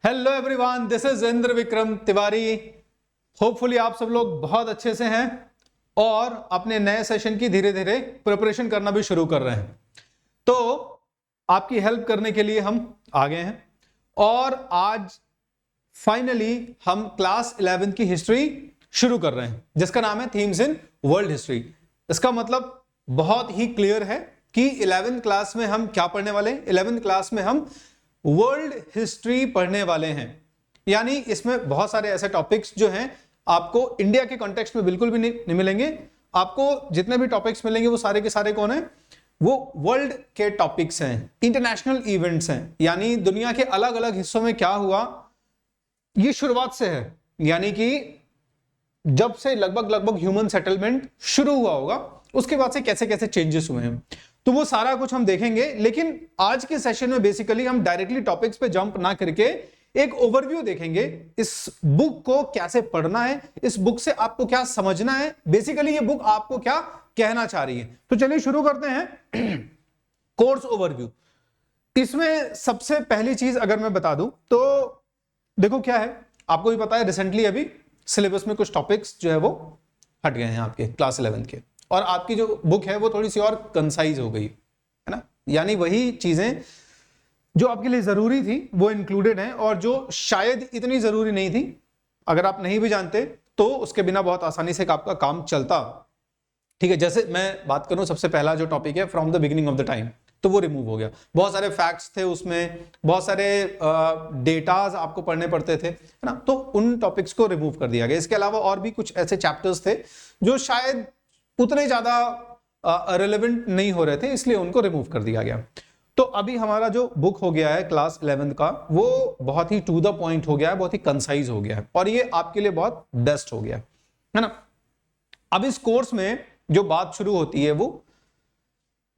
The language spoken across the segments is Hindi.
Hello everyone, this is Indra Vikram Tiwari. Hopefully आप सब लोग बहुत अच्छे से हैं और अपने नए सेशन की धीरे धीरे प्रिपरेशन करना भी शुरू कर रहे हैं। तो आपकी हेल्प करने के लिए हम आ गए हैं और आज फाइनली हम क्लास 11 की हिस्ट्री शुरू कर रहे हैं, जिसका नाम है थीम्स इन वर्ल्ड हिस्ट्री। इसका मतलब बहुत ही क्लियर है कि 11th क्लास में हम क्या पढ़ने वाले हैं। 11th क्लास में हम वर्ल्ड हिस्ट्री पढ़ने वाले हैं, यानी इसमें बहुत सारे ऐसे टॉपिक्स जो हैं आपको इंडिया के कॉन्टेक्स्ट में बिल्कुल भी नहीं मिलेंगे। आपको जितने भी टॉपिक्स मिलेंगे वो सारे के सारे कौन है, वो वर्ल्ड के टॉपिक्स हैं, इंटरनेशनल इवेंट्स हैं, यानी दुनिया के अलग अलग हिस्सों में क्या हुआ ये शुरुआत से है, यानी कि जब से लगभग ह्यूमन सेटलमेंट शुरू हुआ होगा उसके बाद से कैसे कैसे चेंजेस हुए हैं, तो वो सारा कुछ हम देखेंगे। लेकिन आज के सेशन में बेसिकली हम डायरेक्टली टॉपिक्स पे जंप ना करके एक ओवरव्यू देखेंगे, इस बुक को कैसे पढ़ना है, इस बुक से आपको क्या समझना है, बेसिकली ये बुक आपको क्या कहना चाह रही है। तो चलिए शुरू करते हैं कोर्स ओवरव्यू। इसमें सबसे पहली चीज अगर मैं बता दूं तो देखो क्या है, आपको भी पता है रिसेंटली अभी सिलेबस में कुछ टॉपिक्स जो है वो हट गए हैं आपके क्लास 11 के, और आपकी जो बुक है वो थोड़ी सी और कंसाइज हो गई है ना, यानी वही चीजें जो आपके लिए जरूरी थी वो इंक्लूडेड हैं, और जो शायद इतनी जरूरी नहीं थी, अगर आप नहीं भी जानते तो उसके बिना बहुत आसानी से आपका काम चलता। ठीक है, जैसे मैं बात करूं, सबसे पहला जो टॉपिक है from the beginning of the time, तो वो रिमूव हो गया। बहुत सारे फैक्ट्स थे उसमें, बहुत सारे डेटाज आपको पढ़ने पड़ते थे, है ना, तो उन टॉपिक्स को रिमूव कर दिया गया। इसके अलावा और भी कुछ ऐसे चैप्टर्स थे जो शायद उतने ज्यादा रिलेवेंट नहीं हो रहे थे, इसलिए उनको रिमूव कर दिया गया। तो अभी हमारा जो बुक हो गया है क्लास 11 का, वो बहुत ही टू द पॉइंट हो गया है, बहुत ही कंसाइज हो गया है, और ये आपके लिए बहुत बेस्ट हो गया है ना। अब इस कोर्स में जो बात शुरू होती है, वो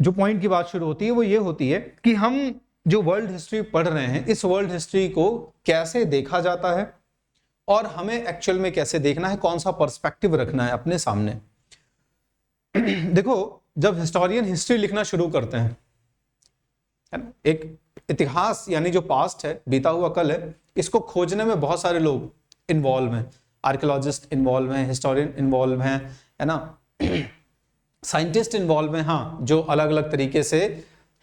जो पॉइंट की बात शुरू होती है वो ये होती है कि हम जो वर्ल्ड हिस्ट्री पढ़ रहे हैं, इस वर्ल्ड हिस्ट्री को कैसे देखा जाता है और हमें एक्चुअल में कैसे देखना है, कौन सा पर्सपेक्टिव रखना है अपने सामने। देखो, जब हिस्टोरियन हिस्ट्री लिखना शुरू करते हैं, एक इतिहास यानी जो पास्ट है, बीता हुआ कल है, इसको खोजने में बहुत सारे लोग इन्वॉल्व हैं, आर्कियोलॉजिस्ट इन्वॉल्व हैं, हिस्टोरियन इन्वॉल्व हैं, है ना, साइंटिस्ट इन्वॉल्व हैं, हाँ, जो अलग अलग तरीके से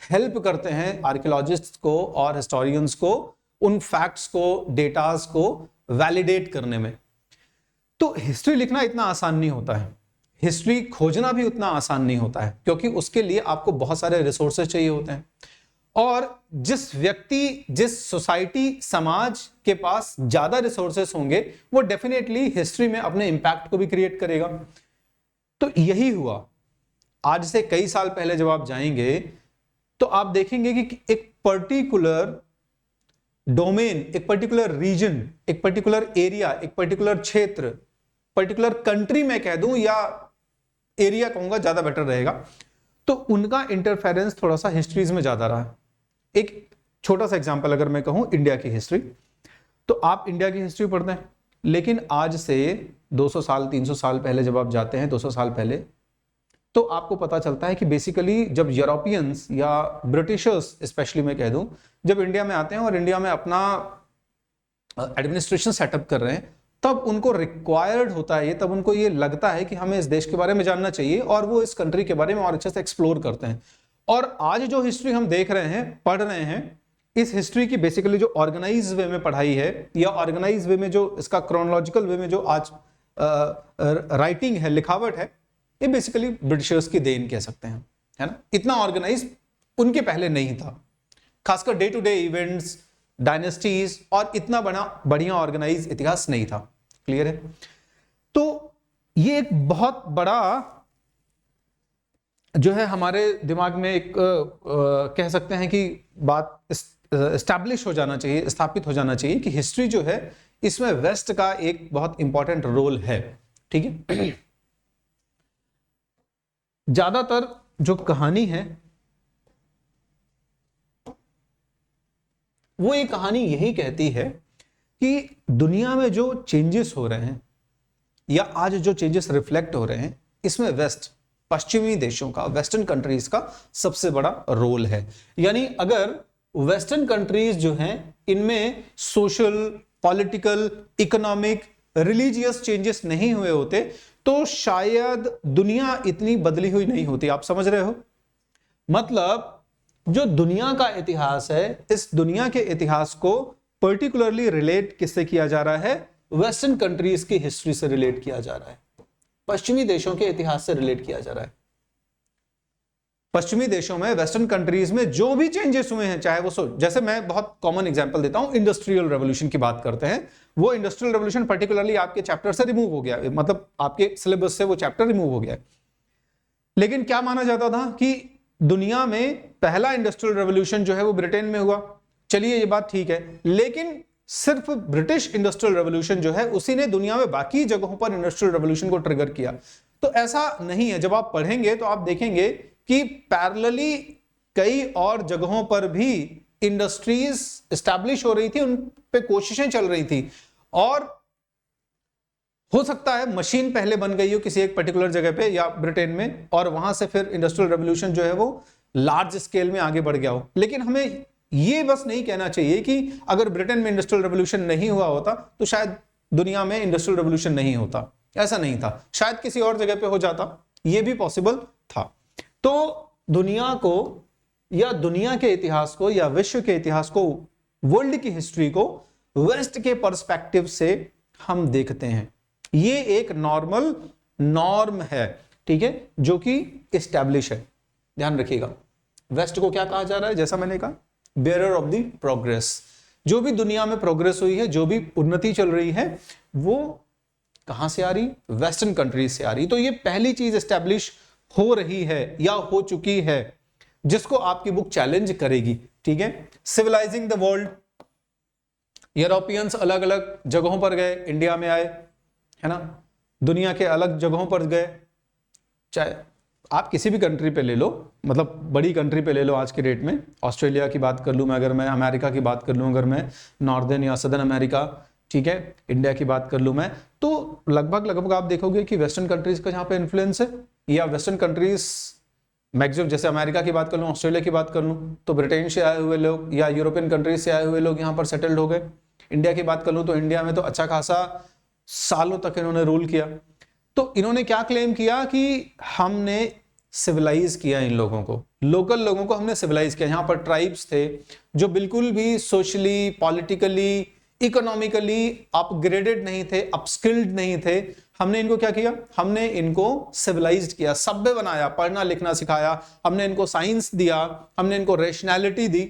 हेल्प करते हैं आर्कियोलॉजिस्ट को और हिस्टोरियंस को उन फैक्ट्स को, डेटास को वैलिडेट करने में। तो हिस्ट्री लिखना इतना आसान नहीं होता है, हिस्ट्री खोजना भी उतना आसान नहीं होता है, क्योंकि उसके लिए आपको बहुत सारे रिसोर्सेज चाहिए होते हैं, और जिस व्यक्ति, जिस सोसाइटी, समाज के पास ज्यादा रिसोर्सेस होंगे वो डेफिनेटली हिस्ट्री में अपने इंपैक्ट को भी क्रिएट करेगा। तो यही हुआ। आज से कई साल पहले जब आप जाएंगे तो आप देखेंगे कि एक पर्टिकुलर डोमेन, एक पर्टिकुलर रीजन, एक पर्टिकुलर एरिया, एक पर्टिकुलर क्षेत्र, पर्टिकुलर कंट्री मैं कह दूं, या एरिया कहूंगा ज्यादा बेटर रहेगा, तो उनका इंटरफेरेंस थोड़ा सा हिस्ट्रीज में ज्यादा रहा। एक छोटा सा एग्जांपल अगर मैं कहूं इंडिया की हिस्ट्री, तो आप इंडिया की हिस्ट्री पढ़ते हैं, लेकिन आज से 200 साल 300 साल पहले जब आप जाते हैं, 200 साल पहले, तो आपको पता चलता है कि बेसिकली जब यूरोपियंस या ब्रिटिशर्स स्पेशली मैं कह दूं, जब इंडिया में आते हैं और इंडिया में अपना एडमिनिस्ट्रेशन सेटअप कर रहे हैं, तब उनको रिक्वायर्ड होता है ये, तब उनको ये लगता है कि हमें इस देश के बारे में जानना चाहिए, और वो इस कंट्री के बारे में और अच्छे से एक्सप्लोर करते हैं। और आज जो हिस्ट्री हम देख रहे हैं, पढ़ रहे हैं, इस हिस्ट्री की बेसिकली जो ऑर्गेनाइज वे में पढ़ाई है, या ऑर्गेनाइज वे में जो इसका क्रोनोलॉजिकल वे में जो आज राइटिंग है, लिखावट है, ये बेसिकली ब्रिटिशर्स की देन कह सकते हैं, है ना। इतना ऑर्गेनाइज उनके पहले नहीं था, खासकर day to day events, dynasties, और इतना बढ़िया ऑर्गेनाइज इतिहास नहीं था। क्लियर है। तो ये एक बहुत बड़ा जो है हमारे दिमाग में एक कह सकते हैं कि बात एस्टैब्लिश हो जाना चाहिए, स्थापित हो जाना चाहिए कि हिस्ट्री जो है इसमें वेस्ट का एक बहुत इंपॉर्टेंट रोल है। ठीक है। ज्यादातर जो कहानी है वो एक कहानी यही कहती है कि दुनिया में जो चेंजेस हो रहे हैं, या आज जो चेंजेस रिफ्लेक्ट हो रहे हैं, इसमें वेस्ट, पश्चिमी देशों का, वेस्टर्न कंट्रीज का सबसे बड़ा रोल है। यानी अगर वेस्टर्न कंट्रीज जो हैं इनमें social, political, economic, religious changes नहीं हुए होते तो शायद दुनिया इतनी बदली हुई नहीं होती। आप समझ रहे हो? मतलब जो दुनिया का इतिहास है, इस दुनिया के इतिहास को पर्टिकुलरली रिलेट किससे किया जा रहा है? वेस्टर्न कंट्रीज की हिस्ट्री से रिलेट किया जा रहा है, पश्चिमी देशों के इतिहास से रिलेट किया जा रहा है। पश्चिमी देशों में, वेस्टर्न कंट्रीज में जो भी चेंजेस हुए हैं, चाहे वो जैसे मैं बहुत कॉमन एग्जांपल देता हूं, इंडस्ट्रियल रेवोल्यूशन की बात करते हैं। वो इंडस्ट्रियल रेवोल्यूशन पर्टिकुलरली आपके चैप्टर से रिमूव हो गया, मतलब आपके सिलेबस से वो चैप्टर रिमूव हो गया। लेकिन क्या माना जाता था कि दुनिया में पहला इंडस्ट्रियल रेवोल्यूशन जो है वो ब्रिटेन में हुआ। चलिए ये बात ठीक है, लेकिन सिर्फ ब्रिटिश इंडस्ट्रियल रेवोल्यूशन जो है उसी ने दुनिया में बाकी जगहों पर इंडस्ट्रियल रेवोल्यूशन को ट्रिगर किया। तो ऐसा नहीं है। जब आप पढ़ेंगे तो आप देखेंगे कि पैरेलली कई और जगहों पर भी इंडस्ट्रीज एस्टैब्लिश हो रही थी, उन पे कोशिशें चल रही थी। और हो सकता है मशीन पहले बन गई हो किसी एक पर्टिकुलर जगह पे या ब्रिटेन में, और वहां से फिर इंडस्ट्रियल रेवोल्यूशन जो है वो लार्ज स्केल में आगे बढ़ गया हो। लेकिन हमें ये बस नहीं कहना चाहिए कि अगर ब्रिटेन में इंडस्ट्रियल रेवोल्यूशन नहीं हुआ होता तो शायद दुनिया में इंडस्ट्रियल रेवोल्यूशन नहीं होता। ऐसा नहीं था, शायद किसी और जगह पे हो जाता, ये भी पॉसिबल था। तो दुनिया को या दुनिया के इतिहास को या विश्व के इतिहास को, वर्ल्ड की हिस्ट्री को वेस्ट के पर्सपेक्टिव से हम देखते हैं। ये एक नॉर्मल नॉर्म है, ठीक है, जो कि एस्टैब्लिश है। ध्यान रखिएगा, वेस्ट को क्या कहा जा रहा है? जैसा मैंने कहा, बेयरर ऑफ द प्रोग्रेस। जो भी दुनिया में प्रोग्रेस हुई है, जो भी उन्नति चल रही है, वो कहां से आ रही? वेस्टर्न कंट्रीज से आ रही। तो ये पहली चीज एस्टैब्लिश हो रही है या हो चुकी है जिसको आपकी बुक चैलेंज करेगी, ठीक है। सिविलाइजिंग द वर्ल्ड, यूरोपियंस अलग अलग जगहों पर गए, इंडिया में आए, है ना, दुनिया के अलग जगहों पर गए। चाहे आप किसी भी कंट्री पे ले लो, मतलब बड़ी कंट्री पे ले लो आज के डेट में, ऑस्ट्रेलिया की बात कर लूँ मैं, अगर मैं अमेरिका की बात कर लूँ, अगर मैं नॉर्दर्न या सदर्न अमेरिका, ठीक है, इंडिया की बात कर लूँ मैं, तो लगभग आप देखोगे कि वेस्टर्न कंट्रीज का जहाँ पे इन्फ्लुएंस है, या वेस्टर्न कंट्रीज मैक्सिमम, जैसे अमेरिका की बात कर लूँ, ऑस्ट्रेलिया की बात कर लूँ, तो ब्रिटेन से आए हुए लोग या यूरोपियन कंट्रीज से आए हुए लोग यहाँ पर सेटल्ड हो गए। इंडिया की बात कर लूँ तो इंडिया में तो अच्छा खासा सालों तक इन्होंने रूल किया। तो इन्होंने क्या क्लेम किया कि हमने सिविलाइज किया इन लोगों को, लोकल लोगों को हमने सिविलाइज किया। यहाँ पर ट्राइब्स थे जो बिल्कुल भी सोशली, पॉलिटिकली, इकोनॉमिकली अपग्रेडेड नहीं थे, अपस्किल्ड नहीं थे। हमने इनको क्या किया? हमने इनको सिविलाइज्ड किया, सभ्य बनाया, पढ़ना लिखना सिखाया, हमने इनको साइंस दिया, हमने इनको रैशनैलिटी दी।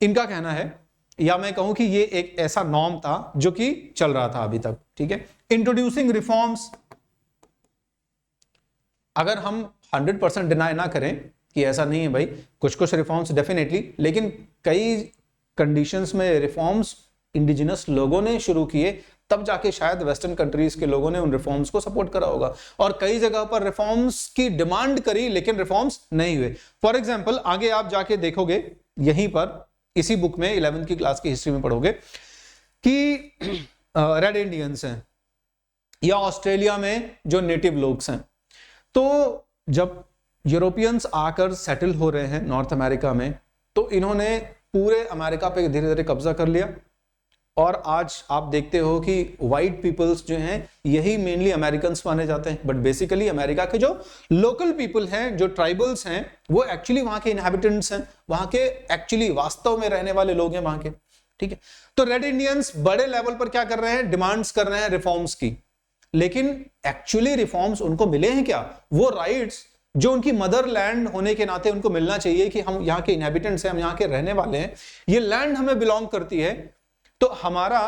इनका कहना है, या मैं कहूं कि ये एक ऐसा नॉर्म था जो कि चल रहा था अभी तक, ठीक है। इंट्रोड्यूसिंग रिफॉर्म्स, अगर हम 100% डिनाई ना करें कि ऐसा नहीं है भाई, कुछ कुछ रिफॉर्म्स डेफिनेटली, लेकिन कई कंडीशंस में रिफॉर्म्स इंडिजिनस लोगों ने शुरू किए, तब जाके शायद वेस्टर्न कंट्रीज के लोगों ने उन रिफॉर्म्स को सपोर्ट करा होगा। और कई जगह पर रिफॉर्म्स की डिमांड करी लेकिन रिफॉर्म्स नहीं हुए। फॉर एग्जांपल, आगे आप जाके देखोगे, यहीं पर इसी बुक में 11वीं की क्लास की हिस्ट्री में पढ़ोगे कि रेड इंडियंस हैं या ऑस्ट्रेलिया में जो नेटिव लोग हैं, तो जब यूरोपियंस आकर सेटल हो रहे हैं नॉर्थ अमेरिका में, तो इन्होंने पूरे अमेरिका पे धीरे धीरे कब्जा कर लिया। और आज आप देखते हो कि व्हाइट पीपल्स जो हैं यही मेनली अमेरिकन्स माने जाते हैं, बट बेसिकली अमेरिका के जो लोकल पीपल हैं, जो ट्राइबल्स हैं, वो एक्चुअली वहां के इनहैबिटेंट्स हैं, वहां के एक्चुअली वास्तव में रहने वाले लोग हैं वहां के, ठीक है। तो रेड इंडियंस बड़े लेवल पर क्या कर रहे हैं? डिमांड्स कर रहे हैं रिफॉर्म्स की, लेकिन एक्चुअली रिफॉर्म्स उनको मिले हैं क्या? वो राइट्स जो उनकी मदरलैंड होने के नाते उनको मिलना चाहिए कि हम यहाँ के इनहैबिटेंट्स हैं, हम यहाँ के रहने वाले हैं, ये लैंड हमें बिलोंग करती है, तो हमारा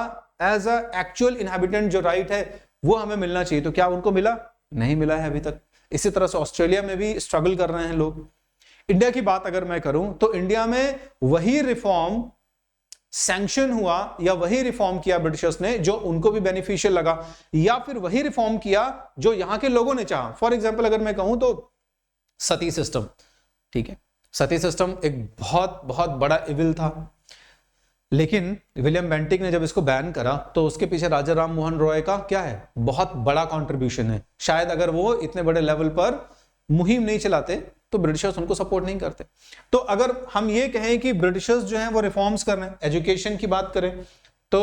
एज अ एक्चुअल इनहैबिटेंट जो राइट है वो हमें मिलना चाहिए। तो क्या उनको मिला? नहीं मिला है अभी तक। इसी तरह से ऑस्ट्रेलिया में भी स्ट्रगल कर रहे हैं लोग। इंडिया की बात अगर मैं करूं तो इंडिया में वही रिफॉर्म सैंक्शन हुआ या वही रिफॉर्म किया ब्रिटिशर्स ने जो उनको भी बेनिफिशियल लगा, या फिर वही रिफॉर्म किया जो यहां के लोगों ने चाहा। फॉर एग्जाम्पल अगर मैं कहूं तो सती सिस्टम, ठीक है, सती सिस्टम एक बहुत बहुत बड़ा इविल था, लेकिन विलियम बेंटिक ने जब इसको बैन करा तो उसके पीछे राजा राम मोहन रॉय का क्या है? बहुत बड़ा कंट्रीब्यूशन है। शायद अगर वो इतने बड़े लेवल पर मुहिम नहीं चलाते तो ब्रिटिशर्स उनको सपोर्ट नहीं करते। तो अगर हम ये कहें कि ब्रिटिशर्स जो हैं वो रिफॉर्म्स कर रहे हैं, एजुकेशन की बात करें तो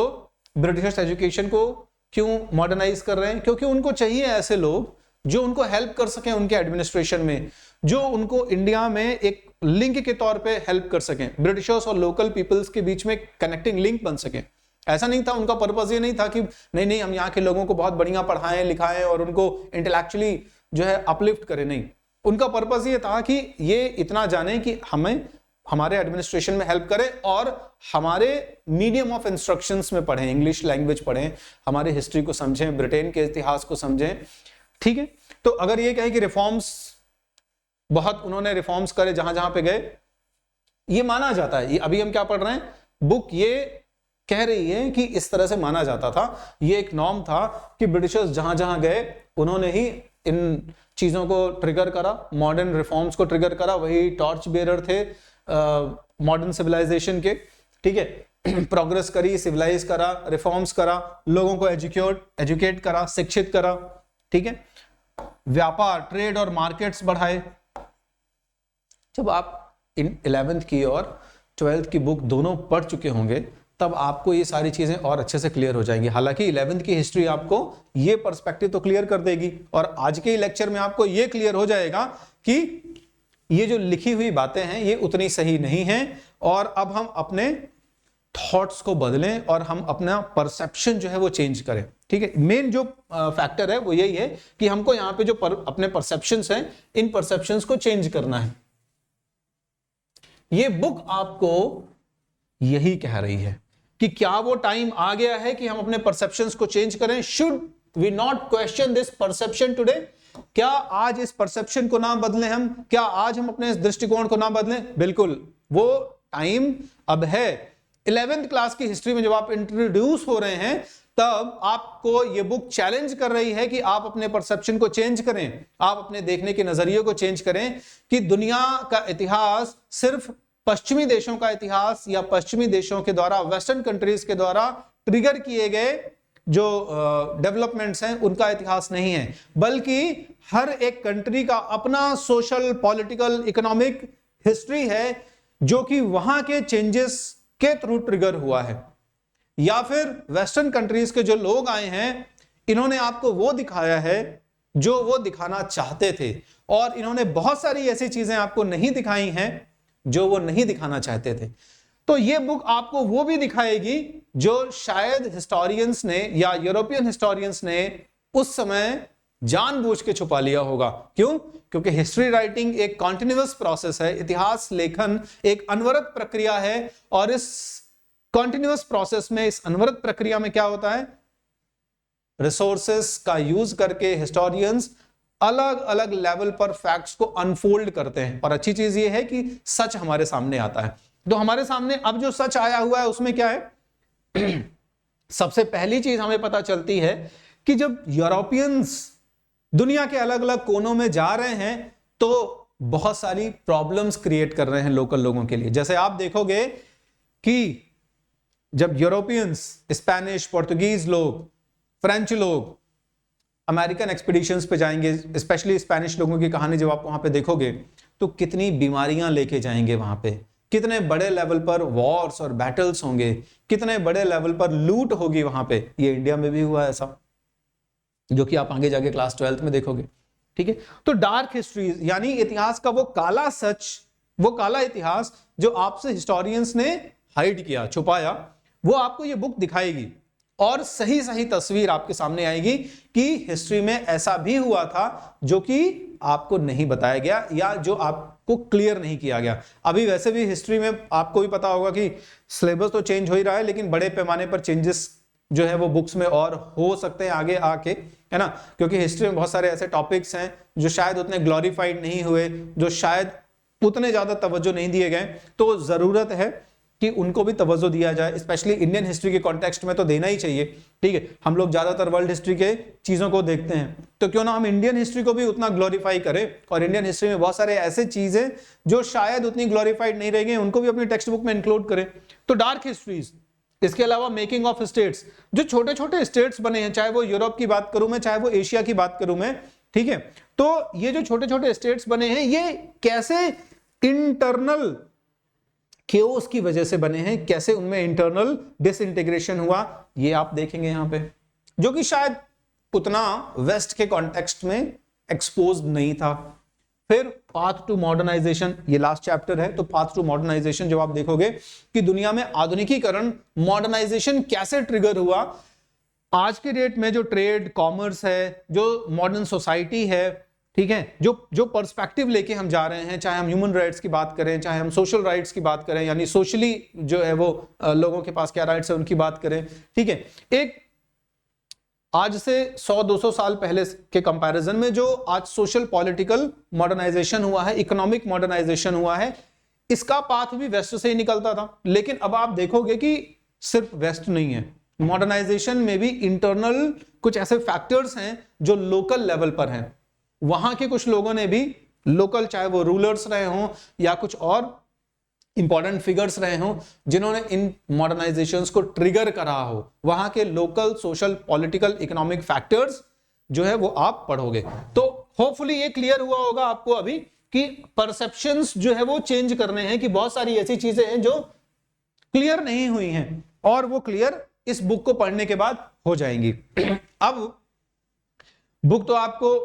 ब्रिटिशर्स एजुकेशन को क्यों मॉडर्नाइज कर रहे हैं? क्योंकि उनको चाहिए ऐसे लोग जो उनको हेल्प कर सकें उनके एडमिनिस्ट्रेशन में, जो उनको इंडिया में एक लिंक के तौर पे हेल्प कर सकें, ब्रिटिशर्स और लोकल पीपल्स के बीच में कनेक्टिंग लिंक बन सकें। ऐसा नहीं था, उनका पर्पस ये नहीं था कि नहीं हम यहाँ के लोगों को बहुत बढ़िया पढ़ाएं लिखाएं और उनको इंटेलेक्चुअली जो है अपलिफ्ट करें, नहीं, उनका पर्पस ये था कि ये इतना जाने कि हमें हमारे एडमिनिस्ट्रेशन में हेल्प करें और हमारे मीडियम ऑफ इंस्ट्रक्शंस में पढ़ें, इंग्लिश लैंग्वेज पढ़ें, हमारे हिस्ट्री को समझें, ब्रिटेन के इतिहास को समझें। ठीक है, तो अगर ये कहें कि रिफॉर्म्स, बहुत उन्होंने रिफॉर्म्स करे जहां जहां पे गए, ये माना जाता है। ये अभी हम क्या पढ़ रहे हैं, बुक ये कह रही है कि इस तरह से माना जाता था, ये एक नॉर्म था कि ब्रिटिशर्स जहां जहां गए उन्होंने ही इन चीजों को ट्रिगर करा, मॉडर्न रिफॉर्म्स को ट्रिगर करा, वही टॉर्च बेरर थे मॉडर्न सिविलाइजेशन के। ठीक है, प्रोग्रेस करी, सिविलाइज करा, रिफॉर्म्स करा, लोगों को एजुकेट करा, शिक्षित करा। ठीक है, व्यापार, ट्रेड और मार्केट्स बढ़ाए। जब आप इन 11th की और 12th की बुक दोनों पढ़ चुके होंगे तब आपको ये सारी चीजें और अच्छे से क्लियर हो जाएंगी। हालांकि 11th की हिस्ट्री आपको ये पर्सपेक्टिव तो क्लियर कर देगी, और आज के लेक्चर में आपको ये क्लियर हो जाएगा कि ये जो लिखी हुई बातें हैं ये उतनी सही नहीं हैं, और अब हम अपने थॉट्स को बदलें और हम अपना परसेप्शन जो है वो चेंज करें। ठीक है, मेन जो फैक्टर है वो यही है कि हमको यहाँ पे जो अपने परसेप्शंस हैं, इन परसेप्शंस को चेंज करना है। ये बुक आपको यही कह रही है कि क्या वो टाइम आ गया है कि हम अपने परसेप्शंस को चेंज करें? Should we not question this perception today? क्या आज इस परसेप्शन को ना बदलें हम? क्या आज हम अपने इस दृष्टिकोण को ना बदलें? बिल्कुल, वो टाइम अब है। 11th क्लास की हिस्ट्री में जब आप इंट्रोड्यूस हो रहे हैं तब आपको ये बुक चैलेंज कर रही है कि आप अपने परसेप्शन को चेंज करें, आप अपने देखने के नजरिए को चेंज करें कि दुनिया का इतिहास सिर्फ पश्चिमी देशों का इतिहास या पश्चिमी देशों के द्वारा, वेस्टर्न कंट्रीज के द्वारा ट्रिगर किए गए जो डेवलपमेंट्स हैं उनका इतिहास नहीं है, बल्कि हर एक कंट्री का अपना सोशल, पॉलिटिकल, इकोनॉमिक हिस्ट्री है जो कि वहां के चेंजेस के थ्रू ट्रिगर हुआ है। या फिर वेस्टर्न कंट्रीज के जो लोग आए हैं इन्होंने आपको वो दिखाया है जो वो दिखाना चाहते थे, और इन्होंने बहुत सारी ऐसी चीजें आपको नहीं दिखाई हैं जो वो नहीं दिखाना चाहते थे। तो ये बुक आपको वो भी दिखाएगी जो शायद हिस्टोरियंस ने या यूरोपियन हिस्टोरियंस ने उस समय जानबूझ के छुपा लिया होगा। क्यों? क्योंकि हिस्ट्री राइटिंग एक कॉन्टिन्यूअस प्रोसेस है, इतिहास लेखन एक अनवरत प्रक्रिया है, और इस कॉन्टिन्यूअस प्रोसेस में, इस अनवरत प्रक्रिया में क्या होता है, रिसोर्सेस का यूज करके हिस्टोरियंस अलग अलग लेवल पर फैक्ट्स को अनफोल्ड करते हैं। और अच्छी चीज ये है कि सच हमारे सामने आता है। तो हमारे सामने अब जो सच आया हुआ है उसमें क्या है? सबसे पहली चीज हमें पता चलती है कि जब यूरोपियंस दुनिया के अलग अलग कोनों में जा रहे हैं तो बहुत सारी प्रॉब्लम्स क्रिएट कर रहे हैं लोकल लोगों के लिए। जैसे आप देखोगे कि जब यूरोपियंस, स्पेनिश, पोर्तुगीज लोग, फ्रेंच लोग अमेरिकन एक्सपीडिशंस पे जाएंगे, स्पेशली स्पेनिश लोगों की कहानी जब आप वहां पे देखोगे तो कितनी बीमारियां लेके जाएंगे वहां पे, कितने बड़े लेवल पर वॉर्स और बैटल्स होंगे, कितने बड़े लेवल पर लूट होगी वहां पे। ये इंडिया में भी हुआ ऐसा, जो कि आप आगे जाके क्लास 12th में देखोगे। ठीक है, तो डार्क हिस्ट्री यानी इतिहास का वो काला सच, वो काला इतिहास जो आपसे हिस्टोरियंस ने हाइड किया, छुपाया, वो आपको ये बुक दिखाएगी और सही सही तस्वीर आपके सामने आएगी कि हिस्ट्री में ऐसा भी हुआ था जो कि आपको नहीं बताया गया या जो आपको क्लियर नहीं किया गया। अभी वैसे भी हिस्ट्री में आपको भी पता होगा कि सिलेबस तो चेंज हो ही रहा है, लेकिन बड़े पैमाने पर चेंजेस जो है वो बुक्स में और हो सकते हैं आगे आके, है ना, क्योंकि हिस्ट्री में बहुत सारे ऐसे टॉपिक्स हैं जो शायद उतने ग्लोरीफाइड नहीं हुए, जो शायद उतने ज्यादा तवज्जो नहीं दिए गए। तो जरूरत है कि उनको भी तवज्जो दिया जाए, स्पेशली इंडियन हिस्ट्री के कॉन्टेक्स्ट में तो देना ही चाहिए। ठीक है, हम लोग ज्यादातर वर्ल्ड हिस्ट्री के चीजों को देखते हैं, तो क्यों ना हम इंडियन हिस्ट्री को भी उतना ग्लोरीफाई करें, और इंडियन हिस्ट्री में बहुत सारे ऐसे चीजें जो शायद उतनी ग्लोरीफाइड नहीं रह गई उनको भी अपनी टेक्स्ट बुक में इंक्लूड करें। तो डार्क हिस्ट्रीज, इसके अलावा मेकिंग ऑफ स्टेट्स, जो छोटे छोटे स्टेट्स बने हैं, चाहे वो यूरोप की बात करूं मैं, चाहे वो एशिया की बात करूं मैं, ठीक है। तो ये जो छोटे छोटे स्टेट्स बने हैं ये कैसे इंटरनल केओस की वजह से बने हैं, कैसे उनमें इंटरनल डिसइंटीग्रेशन हुआ, ये आप देखेंगे यहां पे, जो कि शायद उतना वेस्ट के कॉन्टेक्स्ट में एक्सपोज नहीं था। फिर पाथ टू मॉडर्नाइजेशन, ये लास्ट चैप्टर है, तो पाथ टू मॉडर्नाइजेशन जब आप देखोगे कि दुनिया में आधुनिकीकरण, मॉडर्नाइजेशन कैसे ट्रिगर हुआ, आज के डेट में जो ट्रेड, कॉमर्स है, जो मॉडर्न सोसाइटी है, ठीक है, जो पर्सपेक्टिव लेके हम जा रहे हैं, चाहे हम ह्यूमन राइट्स की बात करें, चाहे हम सोशल राइट्स की बात करें, यानी सोशली जो है वो लोगों के पास क्या राइट्स है उनकी बात करें, ठीक है, एक आज से 100-200 साल पहले के कंपैरिजन में जो आज सोशल पॉलिटिकल मॉडर्नाइजेशन हुआ है, इकोनॉमिक मॉडर्नाइजेशन हुआ है, इसका पाथ भी वेस्ट से ही निकलता था। लेकिन अब आप देखोगे कि सिर्फ वेस्ट नहीं है, मॉडर्नाइजेशन में भी इंटरनल कुछ ऐसे फैक्टर्स हैं जो लोकल लेवल पर हैं। वहां के कुछ लोगों ने भी लोकल, चाहे वो रूलर्स रहे हों या कुछ और इंपॉर्टेंट फिगर्स रहे हों, जिन्होंने इन मॉडर्नाइजेशंस को ट्रिगर करा हो, वहां के local social political economic factors जो है वो आप पढ़ोगे। तो होपफुली ये क्लियर हुआ होगा आपको अभी कि परसेप्शंस जो है वो चेंज करने हैं, कि बहुत सारी ऐसी चीजें हैं जो क्लियर नहीं हुई हैं और वो क्लियर इस बुक को पढ़ने के बाद हो जाएंगी। अब बुक तो आपको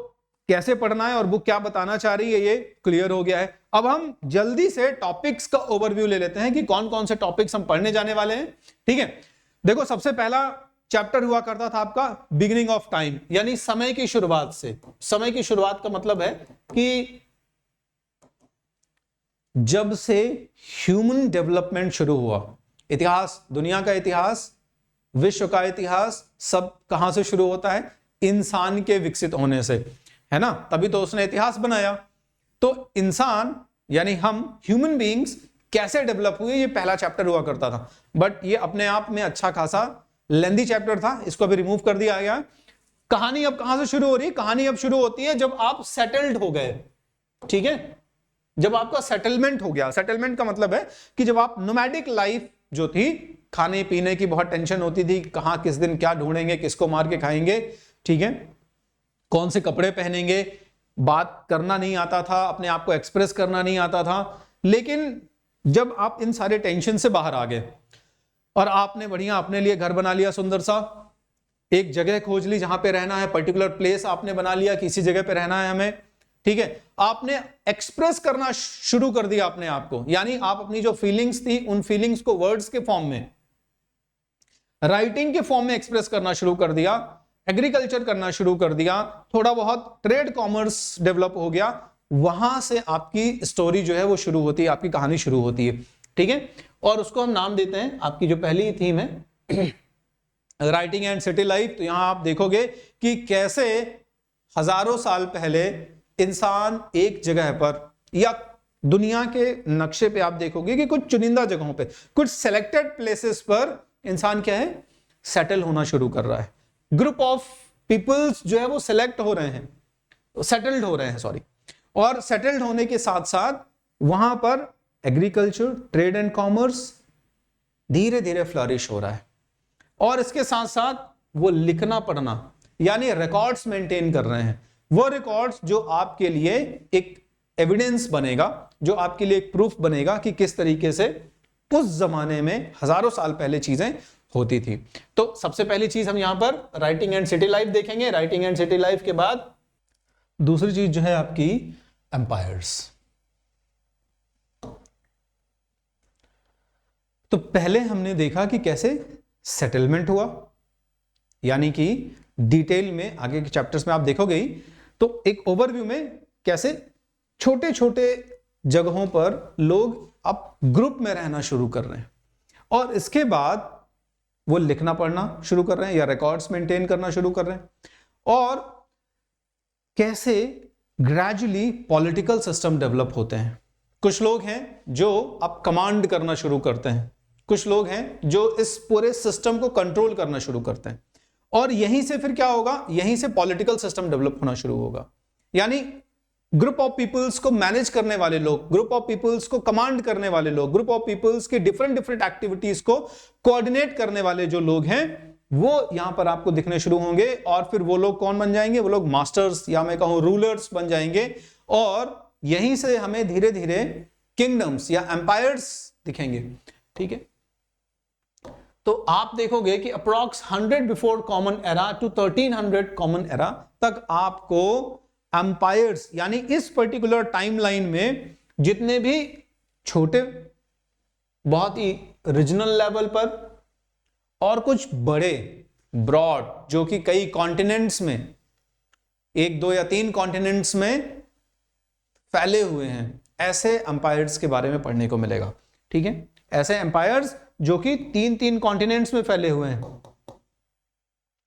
कैसे पढ़ना है और बुक क्या बताना चाह रही है ये क्लियर हो गया है। अब हम जल्दी से टॉपिक्स का ओवरव्यू ले लेते हैं कि कौन कौन से टॉपिक्स हम पढ़ने जाने वाले हैं, ठीक है। देखो, सबसे पहला चैप्टर हुआ करता था आपका बिगिनिंग ऑफ टाइम, यानी समय की शुरुआत से। समय की शुरुआत का मतलब है कि जब से ह्यूमन डेवलपमेंट शुरू हुआ, इतिहास, दुनिया का इतिहास, विश्व का इतिहास, सब कहां से शुरू होता है? इंसान के विकसित होने से, है ना, तभी तो उसने इतिहास बनाया। तो इंसान यानी हम ह्यूमन बीइंग्स कैसे डेवलप हुए, ये पहला चैप्टर हुआ करता था। बट ये अपने आप में अच्छा खासा लेंथी चैप्टर था, इसको अभी रिमूव कर दिया गया। कहानी अब कहां से शुरू हो रही है? कहानी अब शुरू होती है जब आप सेटल्ड हो गए, ठीक है, जब आपका सेटलमेंट हो गया। सेटलमेंट का मतलब है कि जब आप नोमैडिक लाइफ जो थी, खाने पीने की बहुत टेंशन होती थी, कहां किस दिन क्या ढूंढेंगे, किसको मार के खाएंगे, ठीक है, कौन से कपड़े पहनेंगे, बात करना नहीं आता था, अपने आप को एक्सप्रेस करना नहीं आता था। लेकिन जब आप इन सारे टेंशन से बाहर आ गए और आपने बढ़िया अपने लिए घर बना लिया, सुंदर सा एक जगह खोज ली जहां पे रहना है, पर्टिकुलर प्लेस आपने बना लिया, किसी जगह पे रहना है हमें, ठीक है, आपने एक्सप्रेस करना शुरू कर दिया अपने आप को, यानी आप अपनी जो फीलिंग्स थी उन फीलिंग्स को वर्ड्स के फॉर्म में, राइटिंग के फॉर्म में एक्सप्रेस करना शुरू कर दिया, एग्रीकल्चर करना शुरू कर दिया, थोड़ा बहुत ट्रेड कॉमर्स डेवलप हो गया। वहां से आपकी स्टोरी जो है वो शुरू होती है, आपकी कहानी शुरू होती है, ठीक है। और उसको हम नाम देते हैं, आपकी जो पहली थीम है राइटिंग एंड सिटी लाइफ। तो यहां आप देखोगे कि कैसे हजारों साल पहले इंसान एक जगह पर, या दुनिया के नक्शे पे आप देखोगे कि कुछ चुनिंदा जगहों पे, कुछ सेलेक्टेड प्लेसेस पर इंसान क्या है, सेटल होना शुरू कर रहा है। ग्रुप ऑफ पीपल्स जो है वो सेलेक्ट हो रहे हैं, सेटल्ड हो रहे हैं, सॉरी, और सेटल्ड होने के साथ साथ वहां पर एग्रीकल्चर, ट्रेड एंड कॉमर्स धीरे धीरे फ्लरिश हो रहा है। और इसके साथ साथ वो लिखना पढ़ना, यानी रिकॉर्ड्स मेंटेन कर रहे हैं। वो रिकॉर्ड्स जो आपके लिए एक एविडेंस बनेगा, जो आपके लिए एक प्रूफ बनेगा कि किस तरीके से उस जमाने में हजारों साल पहले चीजें होती थी। तो सबसे पहली चीज हम यहां पर राइटिंग एंड सिटी लाइफ देखेंगे। राइटिंग एंड सिटी लाइफ के बाद दूसरी चीज जो है आपकी एम्पायर्स। तो पहले हमने देखा कि कैसे सेटलमेंट हुआ, यानी कि डिटेल में आगे के चैप्टर्स में आप देखोगे ही, तो एक ओवरव्यू में कैसे छोटे छोटे जगहों पर लोग अब ग्रुप में रहना शुरू कर रहे हैं, और इसके बाद वो लिखना पढ़ना शुरू कर रहे हैं या रिकॉर्ड्स मेंटेन करना शुरू कर रहे हैं, और कैसे ग्रेजुअली पॉलिटिकल सिस्टम डेवलप होते हैं। कुछ लोग हैं जो अब कमांड करना शुरू करते हैं, कुछ लोग हैं जो इस पूरे सिस्टम को कंट्रोल करना शुरू करते हैं, और यहीं से फिर क्या होगा, यहीं से पॉलिटिकल सिस्टम डेवलप होना शुरू होगा। यानी ग्रुप ऑफ पीपल्स को मैनेज करने वाले लोग, ग्रुप ऑफ पीपल्स को कमांड करने वाले लोग, ग्रुप ऑफ पीपल्स के डिफरेंट डिफरेंट एक्टिविटीज को कोऑर्डिनेट करने वाले जो लोग हैं, वो यहां पर आपको दिखने शुरू होंगे, और फिर वो लोग कौन बन जाएंगे, वो लोग मास्टर्स या मैं कहूं रूलर्स बन जाएंगे, और यहीं से हमें धीरे धीरे किंगडम्स या एम्पायर्स दिखेंगे। ठीक है, तो आप देखोगे कि approx 100 before common era to 1300 common era तक आपको एम्पायर्स, यानी इस पर्टिकुलर टाइमलाइन में जितने भी छोटे बहुत ही रीजनल लेवल पर और कुछ बड़े ब्रॉड जो कि कई कॉन्टिनेंट्स में, 1 2 या 3 कॉन्टिनेंट्स में फैले हुए हैं, ऐसे एम्पायर्स के बारे में पढ़ने को मिलेगा। ठीक है, ऐसे एम्पायर्स जो कि 3 कॉन्टिनेंट्स में फैले हुए हैं,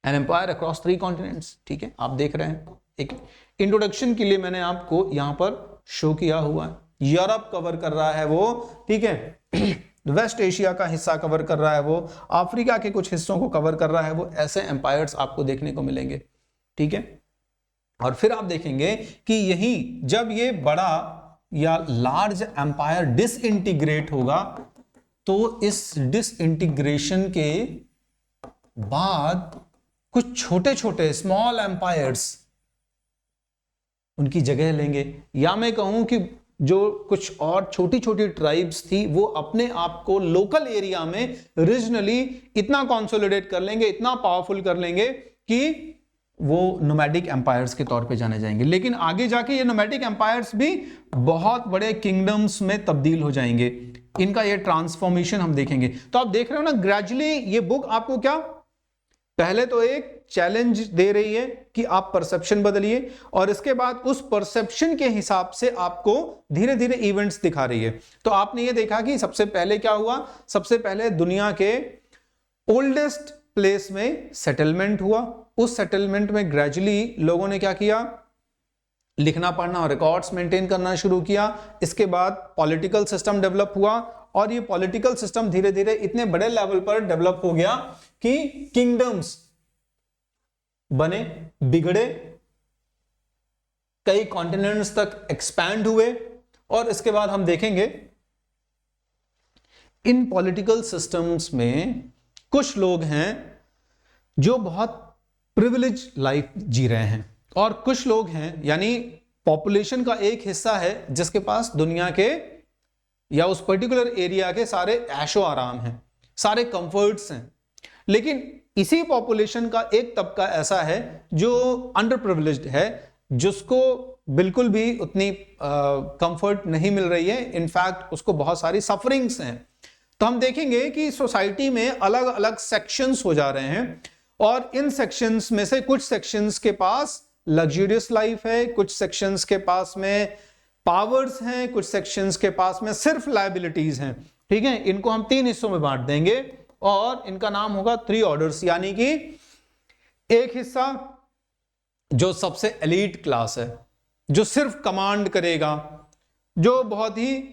एन एम्पायर अक्रॉस 3 कॉन्टिनेंट्स। ठीक है, आप देख रहे हैं, एक इंट्रोडक्शन के लिए मैंने आपको यहां पर शो किया हुआ है। यूरोप कवर कर रहा है वो, ठीक है, वेस्ट एशिया का हिस्सा कवर कर रहा है वो, अफ्रीका के कुछ हिस्सों को कवर कर रहा है वो, ऐसे एम्पायर्स आपको देखने को मिलेंगे। ठीक है, और फिर आप देखेंगे कि यही जब ये बड़ा या लार्ज एम्पायर डिसइंटीग्रेट होगा, तो इस डिसइंटीग्रेशन के बाद कुछ छोटे छोटे स्मॉल एम्पायर्स उनकी जगह लेंगे, या मैं कहूं कि जो कुछ और छोटी छोटी ट्राइब्स थी वो अपने आप को लोकल एरिया में रीजनली इतना कंसोलिडेट कर लेंगे, इतना पावरफुल कर लेंगे कि वो नोमैडिक एम्पायर्स के तौर पे जाने जाएंगे। लेकिन आगे जाके ये नोमैडिक एम्पायर्स भी बहुत बड़े किंगडम्स में तब्दील हो जाएंगे, इनका ये ट्रांसफॉर्मेशन हम देखेंगे। तो आप देख रहे हो ना, ग्रेजुअली ये बुक आपको क्या, पहले तो एक चैलेंज दे रही है कि आप परसेप्शन बदलिए, और इसके बाद उस परसेप्शन के हिसाब से आपको धीरे धीरे इवेंट्स दिखा रही है। तो आपने ये देखा कि सबसे पहले क्या हुआ, सबसे पहले दुनिया के ओल्डेस्ट प्लेस में सेटलमेंट हुआ, उस सेटलमेंट में ग्रेजुअली लोगों ने क्या किया, लिखना पढ़ना और रिकॉर्ड्स मेंटेन करना शुरू किया। इसके बाद पॉलिटिकल सिस्टम डेवलप हुआ, और ये पॉलिटिकल सिस्टम धीरे धीरे इतने बड़े लेवल पर डेवलप हो गया कि किंगडम्स बने, बिगड़े, कई कॉन्टिनेंट्स तक एक्सपैंड हुए। और इसके बाद हम देखेंगे इन पॉलिटिकल सिस्टम्स में कुछ लोग हैं जो बहुत प्रिविलेज लाइफ जी रहे हैं, और कुछ लोग हैं, यानी पॉपुलेशन का एक हिस्सा है जिसके पास दुनिया के या उस पर्टिकुलर एरिया के सारे ऐशो आराम हैं, सारे कंफर्ट्स हैं। लेकिन इसी पॉपुलेशन का एक तबका ऐसा है जो अंडर प्रिविलेज्ड है, जिसको बिल्कुल भी उतनी कंफर्ट नहीं मिल रही है, इनफैक्ट उसको बहुत सारी सफरिंग्स हैं। तो हम देखेंगे कि सोसाइटी में अलग अलग सेक्शंस हो जा रहे हैं, और इन सेक्शंस में से कुछ सेक्शंस के पास लग्जूरियस लाइफ है, कुछ सेक्शंस के पास में पावर्स हैं, कुछ सेक्शंस के पास में सिर्फ लायबिलिटीज हैं। ठीक है, इनको हम 3 हिस्सों में बांट देंगे, और इनका नाम होगा 3 ऑर्डर्स। यानी कि एक हिस्सा जो सबसे एलीट क्लास है, जो सिर्फ कमांड करेगा, जो बहुत ही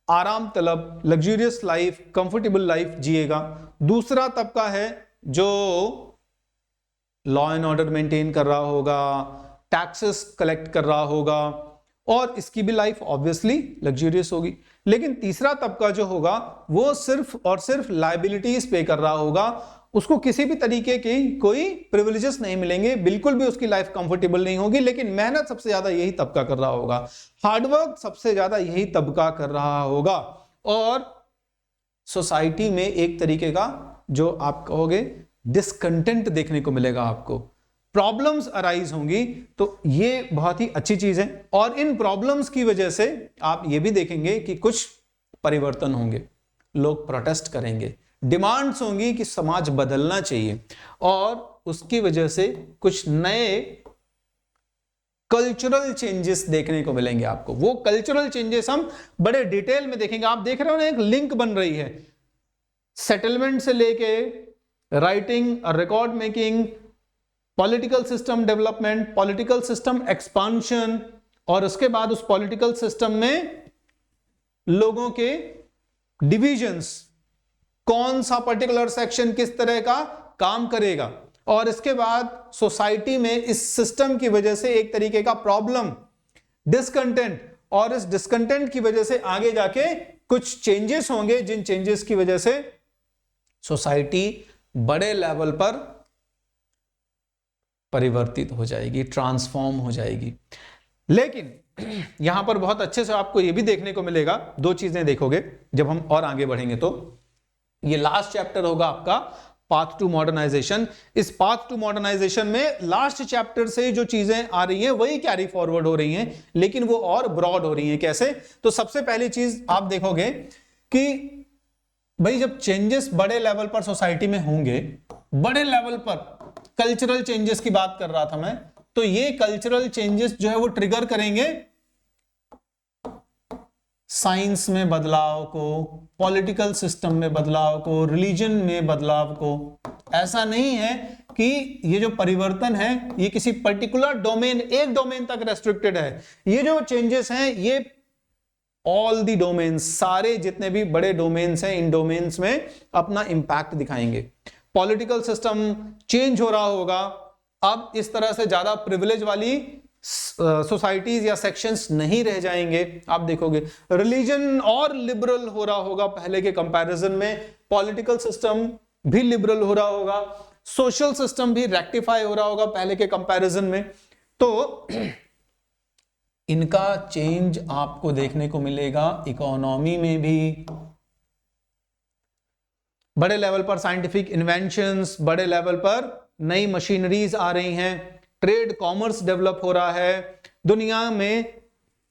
आराम तलब लग्जूरियस लाइफ, कंफर्टेबल लाइफ जिएगा। दूसरा तबका है जो लॉ एंड ऑर्डर मेंटेन कर रहा होगा, टैक्सेस कलेक्ट कर रहा होगा, और इसकी भी लाइफ ऑब्वियसली लग्जूरियस होगी। लेकिन तीसरा तबका जो होगा वो सिर्फ और सिर्फ लायबिलिटीज पे कर रहा होगा, उसको किसी भी तरीके की कोई प्रिविलेजेस नहीं मिलेंगे, बिल्कुल भी उसकी लाइफ कंफर्टेबल नहीं होगी। लेकिन मेहनत सबसे ज्यादा यही तबका कर रहा होगा, हार्डवर्क सबसे ज्यादा यही तबका कर रहा होगा, और सोसाइटी में एक तरीके का जो आप कहोगे डिसकंटेंट देखने को मिलेगा, आपको प्रॉब्लम्स अराइज होंगी। तो ये बहुत ही अच्छी चीज है, और इन प्रॉब्लम्स की वजह से आप ये भी देखेंगे कि कुछ परिवर्तन होंगे, लोग प्रोटेस्ट करेंगे, डिमांड्स होंगी कि समाज बदलना चाहिए, और उसकी वजह से कुछ नए कल्चरल चेंजेस देखने को मिलेंगे आपको। वो कल्चरल चेंजेस हम बड़े डिटेल में देखेंगे। आप देख रहे हो ना, एक लिंक बन रही है सेटलमेंट से लेके राइटिंग और record making, political system development, political system expansion, और उसके बाद उस पॉलिटिकल सिस्टम में लोगों के डिविजन्स, कौन सा पर्टिकुलर सेक्शन किस तरह का काम करेगा, और इसके बाद सोसाइटी में इस सिस्टम की वजह से एक तरीके का प्रॉब्लम, डिसकंटेंट, और इस डिसकंटेंट की वजह से आगे जाके कुछ चेंजेस होंगे, जिन चेंजेस की वजह से सोसाइटी बड़े लेवल पर परिवर्तित हो जाएगी, ट्रांसफॉर्म हो जाएगी। लेकिन यहां पर बहुत अच्छे से आपको यह भी देखने को मिलेगा, दो चीजें देखोगे जब हम और आगे बढ़ेंगे। तो ये लास्ट चैप्टर होगा आपका पाथ टू मॉडर्नाइजेशन। इस पाथ टू मॉडर्नाइजेशन में लास्ट चैप्टर से जो चीजें आ रही हैं वही कैरी फॉरवर्ड हो रही हैं, लेकिन वो और ब्रॉड हो रही हैं। कैसे? तो सबसे पहली चीज आप देखोगे कि भाई जब चेंजेस बड़े लेवल पर सोसाइटी में होंगे, बड़े लेवल पर कल्चरल चेंजेस की बात कर रहा था मैं, तो ये कल्चरल चेंजेस जो है वो ट्रिगर करेंगे साइंस में बदलाव को, पॉलिटिकल सिस्टम में बदलाव को, रिलीजन में बदलाव को। ऐसा नहीं है कि ये जो परिवर्तन है ये किसी पर्टिकुलर डोमेन, एक डोमेन तक रेस्ट्रिक्टेड है। ये जो चेंजेस हैं ये ऑल दी डोमेन्स, सारे जितने भी बड़े डोमेन्स हैं, इन डोमेन्स में अपना इंपैक्ट दिखाएंगे। पॉलिटिकल सिस्टम चेंज हो रहा होगा, अब इस तरह से ज्यादा प्रिविलेज वाली सोसाइटीज या सेक्शंस नहीं रह जाएंगे। आप देखोगे रिलीजन और लिबरल हो रहा होगा पहले के कंपैरिजन में, पॉलिटिकल सिस्टम भी लिबरल हो रहा होगा, सोशल सिस्टम भी रेक्टिफाई हो रहा होगा पहले के कंपैरिजन में। तो इनका चेंज आपको देखने को मिलेगा इकोनॉमी में भी। बड़े लेवल पर साइंटिफिक इन्वेंशंस, बड़े लेवल पर नई मशीनरीज आ रही हैं, ट्रेड कॉमर्स डेवलप हो रहा है दुनिया में।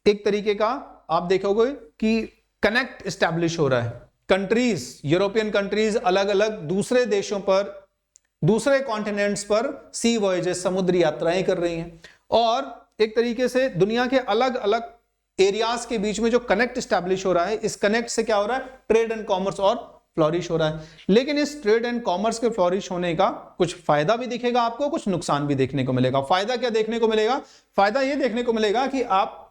एक तरीके का आप देखोगे कि कनेक्ट एस्टैब्लिश हो रहा है। कंट्रीज, यूरोपियन कंट्रीज अलग अलग दूसरे देशों पर, दूसरे कॉन्टिनेंट्स पर सी वॉयजेस, समुद्री यात्राएं कर रही हैं, और एक तरीके से दुनिया के अलग अलग एरियाज के बीच में जो कनेक्ट एस्टैब्लिश हो रहा है, इस कनेक्ट से क्या हो रहा है? ट्रेड एंड कॉमर्स और फ्लोरिश हो रहा है। लेकिन इस ट्रेड एंड कॉमर्स के फ्लोरिश होने का कुछ फायदा भी दिखेगा आपको, कुछ नुकसान भी देखने को मिलेगा। फायदा क्या देखने को मिलेगा? फायदा यह देखने को मिलेगा कि आप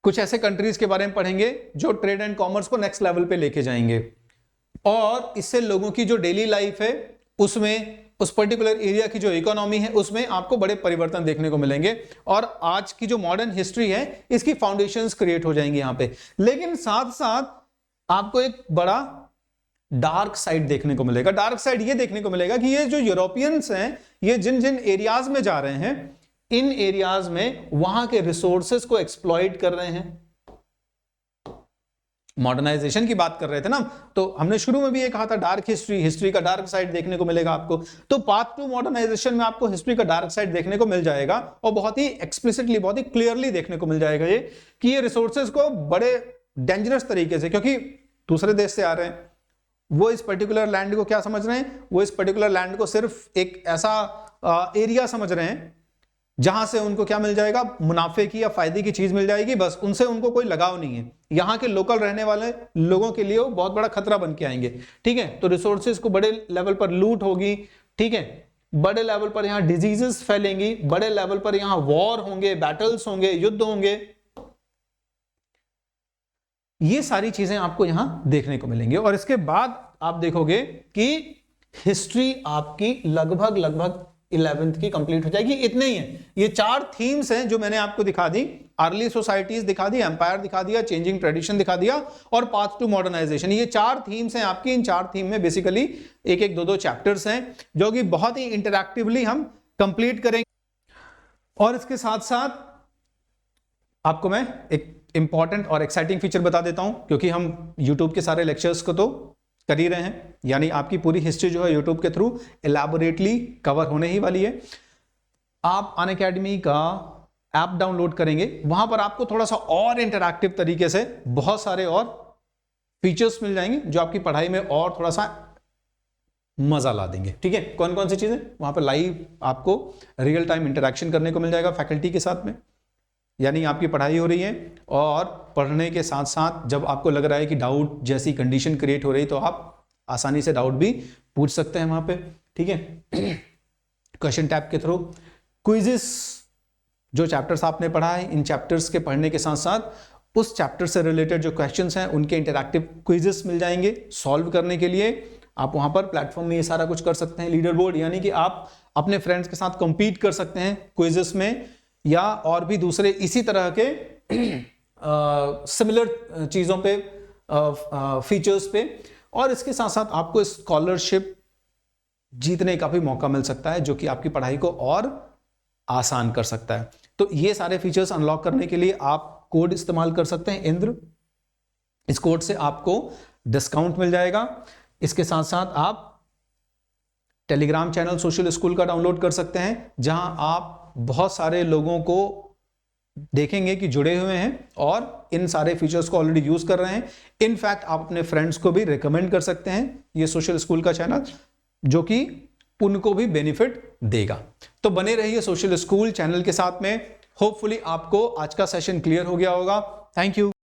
कुछ ऐसे कंट्रीज के बारे में पढ़ेंगे जो ट्रेड एंड कॉमर्स को नेक्स्ट लेवल पे लेके जाएंगे, और इससे लोगों की जो डेली लाइफ है उसमें, उस पर्टिकुलर एरिया की जो इकोनॉमी है उसमें आपको बड़े परिवर्तन देखने को मिलेंगे, और आज की जो मॉडर्न हिस्ट्री है इसकी फाउंडेशंस क्रिएट हो जाएंगी यहां पे। लेकिन साथ साथ आपको एक बड़ा डार्क साइड देखने को मिलेगा। डार्क साइड ये देखने को मिलेगा कि ये जो यूरोपियंस हैं, ये जिन जिन एरियाज में जा रहे हैं, इन एरियाज में वहां के रिसोर्सेस को एक्सप्लॉइट कर रहे हैं। मॉडर्नाइजेशन की बात कर रहे थे ना, तो हमने शुरू में भी ये कहा था डार्क हिस्ट्री, हिस्ट्री का डार्क साइड देखने को मिलेगा आपको। तो पाथ टू मॉडर्नाइजेशन में आपको हिस्ट्री का डार्क साइड देखने को मिल जाएगा, और बहुत ही एक्सप्लिसिटली, बहुत ही क्लियरली देखने को मिल जाएगा ये कि ये रिसोर्सेज को बड़े डेंजरस तरीके से, क्योंकि दूसरे देश से आ रहे हैं, वो इस पर्टिकुलर लैंड को क्या समझ रहे हैं? वो इस पर्टिकुलर लैंड को सिर्फ एक ऐसा एरिया समझ रहे हैं जहां से उनको क्या मिल जाएगा? मुनाफे की या फायदे की चीज मिल जाएगी, बस। उनसे उनको कोई लगाव नहीं है। यहां के लोकल रहने वाले लोगों के लिए वो बहुत बड़ा खतरा बन के आएंगे, ठीक है। तो रिसोर्सेज को बड़े लेवल पर लूट होगी, ठीक है। बड़े लेवल पर यहां डिजीजेस फैलेंगी, बड़े लेवल पर यहां वॉर होंगे, बैटल्स होंगे, युद्ध होंगे। ये सारी चीजें आपको यहां देखने को मिलेंगी। और इसके बाद आप देखोगे कि हिस्ट्री आपकी लगभग 11th की कंप्लीट हो जाएगी। इतने ही है, ये 4 थीम्स हैं जो मैंने आपको दिखा दी। अर्ली सोसाइटीज दिखा दी, एम्पायर दिखा दिया, चेंजिंग ट्रेडिशन दिखा दिया, और पाथ टू मॉडर्नाइजेशन। ये 4 थीम्स हैं आपकी। इन 4 थीम में बेसिकली एक 2 चैप्टर्स हैं जो कि बहुत ही इंटरैक्टिवली हम कंप्लीट करेंगे। और इसके साथ साथ आपको मैं एक इंपॉर्टेंट और एक्साइटिंग फीचर बता देता हूं, क्योंकि हम यूट्यूब के सारे लेक्चर्स को तो कर ही रहे हैं, यानी आपकी पूरी हिस्ट्री जो है यूट्यूब के थ्रू एलैबोरेटली कवर होने ही वाली है। आप अनअकैडमी का ऐप डाउनलोड करेंगे, वहां पर आपको थोड़ा सा और इंटरैक्टिव तरीके से बहुत सारे और फीचर्स मिल जाएंगे जो आपकी पढ़ाई में और थोड़ा सा मजा ला देंगे, ठीक है। कौन कौन सी चीजें? वहां पर लाइव आपको रियल टाइम इंटरेक्शन करने को मिल जाएगा फैकल्टी के साथ में, यानी आपकी पढ़ाई हो रही है और पढ़ने के साथ साथ जब आपको लग रहा है कि डाउट जैसी कंडीशन क्रिएट हो रही तो आप आसानी से डाउट भी पूछ सकते हैं वहां पे, ठीक है। क्वेश्चन टैब के थ्रू क्विज़ेस, जो चैप्टर्स आपने पढ़ा है, इन चैप्टर्स के पढ़ने के साथ साथ उस चैप्टर से रिलेटेड जो क्वेश्चंस हैं उनके इंटरैक्टिव क्विज़ेस मिल जाएंगे सॉल्व करने के लिए। आप वहां पर प्लेटफॉर्म में ये सारा कुछ कर सकते हैं। लीडर बोर्ड, यानी कि आप अपने फ्रेंड्स के साथ compete कर सकते हैं क्विज़ेस में, या और भी दूसरे इसी तरह के सिमिलर चीजों पे, फीचर्स पे। और इसके साथ साथ आपको स्कॉलरशिप जीतने का भी मौका मिल सकता है, जो कि आपकी पढ़ाई को और आसान कर सकता है। तो ये सारे फीचर्स अनलॉक करने के लिए आप कोड इस्तेमाल कर सकते हैं इंद्र। इस कोड से आपको डिस्काउंट मिल जाएगा। इसके साथ साथ आप टेलीग्राम चैनल सोशल स्कूल का डाउनलोड कर सकते हैं, जहां आप बहुत सारे लोगों को देखेंगे कि जुड़े हुए हैं और इन सारे फीचर्स को ऑलरेडी यूज कर रहे हैं। इनफैक्ट आप अपने फ्रेंड्स को भी रिकमेंड कर सकते हैं ये सोशल स्कूल का चैनल, जो कि उनको भी बेनिफिट देगा। तो बने रहिए सोशल स्कूल चैनल के साथ में। होपफुली आपको आज का सेशन क्लियर हो गया होगा। Thank you.